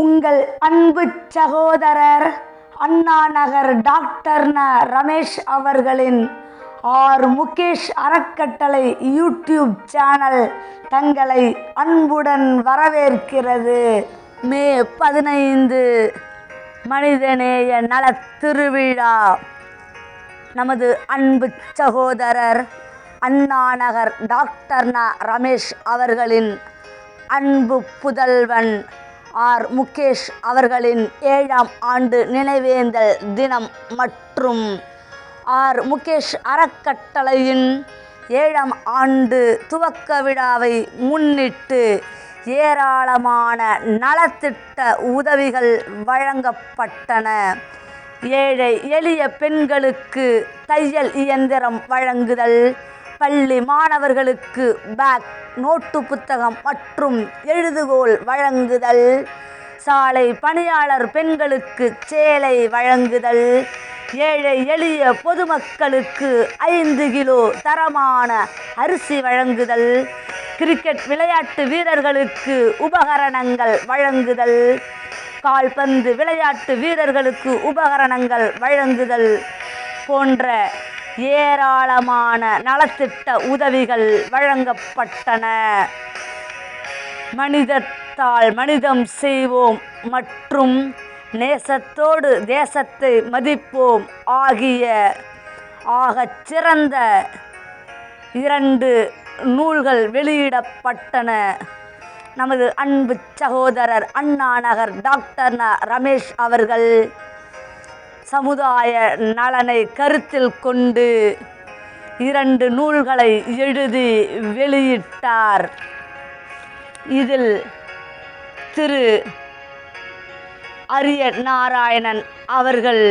உங்கள் அன்பு சகோதரர் அண்ணா நகர் டாக்டர் ரமேஷ் அவர்களின் ஆர் முகேஷ் அறக்கட்டளை யூடியூப் சேனல் தங்களை அன்புடன் வரவேற்கிறது. மே 15 மனிதநேய நலத் திருவிழா. நமது அன்பு சகோதரர் அண்ணா நகர் டாக்டர் ரமேஷ் அவர்களின் அன்பு புதல்வன் ஆர் முகேஷ் அவர்களின் 7ஆம் ஆண்டு நினைவேந்தல் தினம் மற்றும் ஆர் முகேஷ் அறக்கட்டளையின் 7ஆம் ஆண்டு துவக்க விழாவை முன்னிட்டு ஏராளமான நலத்திட்ட உதவிகள் வழங்கப்பட்டன. ஏழை எளிய பெண்களுக்கு தையல் இயந்திரம் வழங்குதல், பள்ளி மாணவர்களுக்கு பேக், நோட்டு புத்தகம் மற்றும் எழுதுகோல் வழங்குதல், சாலை பணியாளர் பெண்களுக்கு சேலை வழங்குதல், ஏழை எளிய பொதுமக்களுக்கு 5 கிலோ தரமான அரிசி வழங்குதல், கிரிக்கெட் விளையாட்டு வீரர்களுக்கு உபகரணங்கள் வழங்குதல், கால்பந்து விளையாட்டு வீரர்களுக்கு உபகரணங்கள் வழங்குதல் போன்ற ஏராளமான நலத்திட்ட உதவிகள் வழங்கப்பட்டன. மனிதத்தால் மனிதம் செய்வோம் மற்றும் நேசத்தோடு தேசத்தை மதிப்போம் ஆகிய ஆகச் சிறந்த 2 நூல்கள் வெளியிடப்பட்டன. நமது அன்பு சகோதரர் அண்ணா நகர் டாக்டர் ரமேஷ் அவர்கள் சமுதாய நலனை கருத்தில் கொண்டு 2 நூல்களை எழுதி வெளியிட்டார். இதில் திரு அரிய நாராயணன் அவர்கள்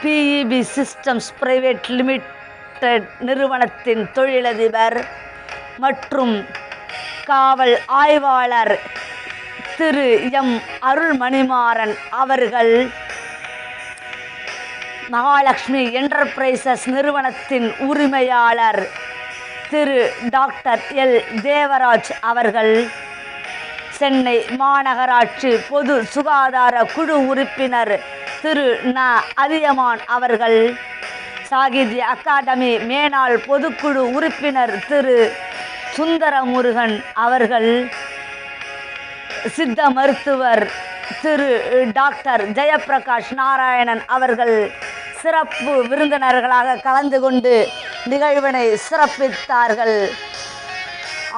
பிஇபி சிஸ்டம்ஸ் பிரைவேட் லிமிடெட் நிறுவனத்தின் தொழிலதிபர் மற்றும் காவல் ஆய்வாளர் திரு எம் அருள்மணிமாறன் அவர்கள் மகாலட்சுமி என்டர்பிரைசஸ் நிறுவனத்தின் உரிமையாளர் திரு டாக்டர் எல் தேவராஜ் அவர்கள், சென்னை மாநகராட்சி பொது சுகாதார குழு உறுப்பினர் திரு ந அதியமான் அவர்கள், சாகித்ய அகாடமி மேனாள் பொதுக்குழு உறுப்பினர் திரு சுந்தரமுருகன் அவர்கள், சித்த மருத்துவர் திரு டாக்டர் ஜெயப்பிரகாஷ் நாராயணன் அவர்கள் சிறப்பு விருந்தினர்களாக கலந்து கொண்டு நிகழ்வினை சிறப்பித்தார்கள்.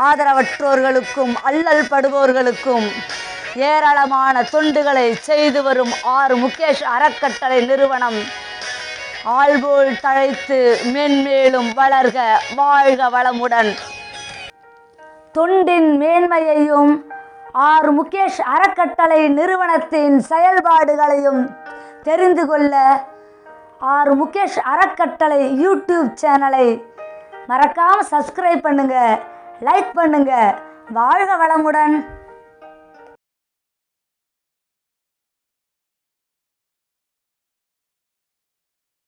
ஆதரவற்றோர்களுக்கும் அல்லல் படுவோர்களுக்கும் ஏராளமான தொண்டுகளை செய்து வரும் ஆர் முகேஷ் அறக்கட்டளை நிறுவனம் ஆள்போல் தழைத்து மென்மேலும் வளர்க, வாழ்க வளமுடன். தொண்டின் மேன்மையையும் ஆர் முகேஷ் அறக்கட்டளை நிறுவனத்தின் செயல்பாடுகளையும் தெரிந்து கொள்ள ஆர் முகேஷ் அறக்கட்டளை யூடியூப் சேனலை மறக்காமல் சப்ஸ்கிரைப் பண்ணுங்கள், லைக் பண்ணுங்கள். வாழ்க வளமுடன்.